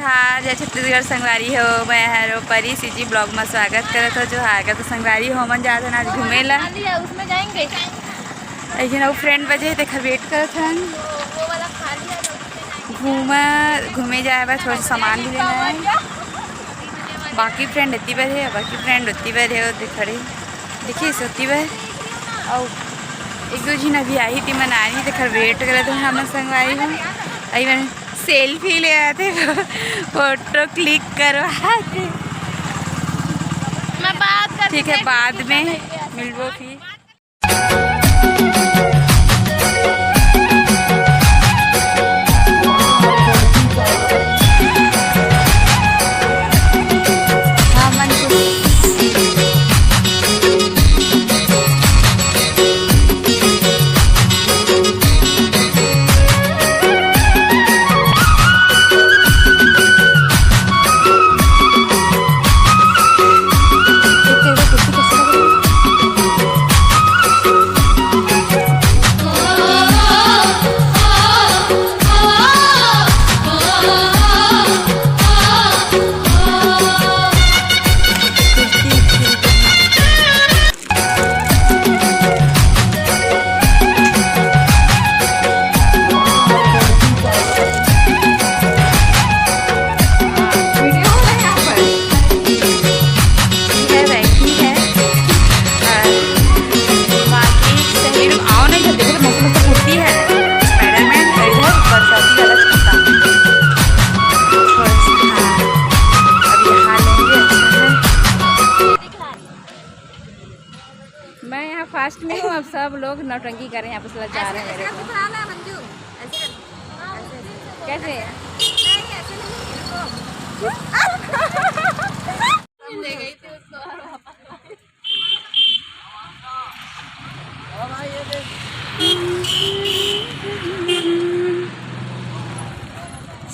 जोहार जय छत्तीसगढ़ संगवारी हो। मैं हरो परी सीजी ब्लॉग में स्वागत करत हो। जोहार तो संगवारी हो मन जात हन आज घूमे ला उसमें जाएंगे। लेकिन वो फ्रेंड बजे देखा वेट करत हन घूमे जाए बा थोड़ा सा सामान भी लेना है। बाकी फ्रेंड इतनी बार है बाकी फ्रेंड उतनी बार है वो खड़े देखिए सोती बार और एक दो जी अभी आई थी मनानी तो खर वेट कर थे हम संगवारी हूँ। अभी मैंने सेल्फी ले आए थे फोटो क्लिक करवाए थे। मैं बात कर ठीक है बाद में मिलबो फिर। मैं यहाँ फास्ट में हूँ। अब सब लोग नौटंकी कर रहे हैं। यहाँ पर जा रहे हैं मेरे को कैसे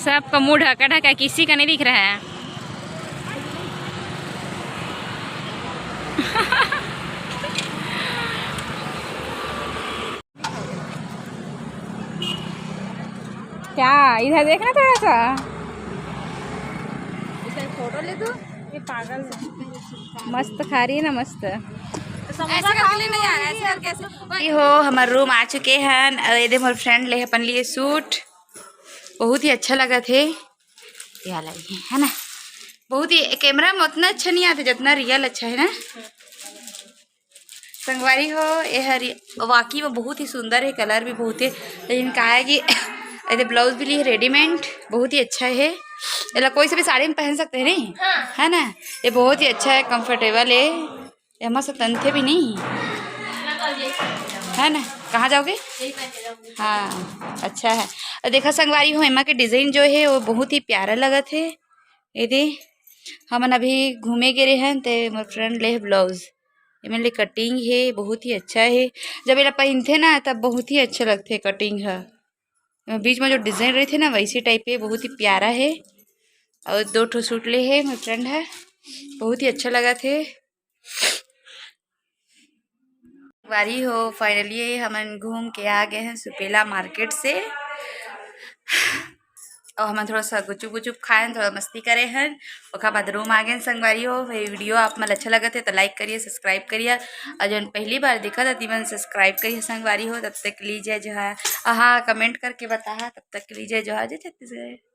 सबका मुँह ढका ढका किसी का नहीं दिख रहा है। क्या इधर देखना थोड़ा सा इधर फोटो ले दो। ये पागल मस्त खा रही है ना मस्त। ऐसे हो हमारे रूम आ चुके हैं और ये हमारे फ्रेंड ले अपन लिए सूट बहुत ही अच्छा लगा थे ये लगी है ना। बहुत ही कैमरा में उतना अच्छा नहीं आता जितना रियल अच्छा है ना। संगवारी हो ये हरी वाकई में बहुत ही सुंदर है। कलर भी बहुत है लेकिन कहा है कि ऐसे ब्लाउज भी लिए रेडीमेड बहुत ही अच्छा है। ये कोई से भी साड़ी में पहन सकते हैं नहीं है ना। ये बहुत ही अच्छा है कंफर्टेबल है। ये हमारे साथ तंथे भी नहीं है ना। कहाँ जाओगे हाँ अच्छा है। और देखा संगवारी हो एमा के डिज़ाइन जो है वो बहुत ही प्यारा लगा थे। ये दे हम अभी घूमे गए हैं तो मेरे फ्रेंड ले ब्लाउज ये मेरे लिए कटिंग है बहुत ही अच्छा है। जब ये पहनते ना तब बहुत ही अच्छा लगते कटिंग है। बीच में जो डिज़ाइन रही थे ना वैसी टाइप के बहुत ही प्यारा है। और दो ठो सूट ले है मेरे फ्रेंड है बहुत ही अच्छा लगा थे। बारी हो फाइनली हम घूम के आ गए हैं सुपेला मार्केट से और हम थोड़ा सा गुचुप गुचुप खाए थोड़ा मस्ती करे हैं। उसके बाद रूम आ गए संगवारी हो। वीडियो आप मतलब अच्छा लगा थे तो लाइक करिए सब्सक्राइब करिए और जो पहली बार देखा था तीन सब्सक्राइब करिए संगवारी हो। तब तक लीजिए जो है हाँ कमेंट करके बताया तब तक लीजिए जो है जय छत्तीसगढ़।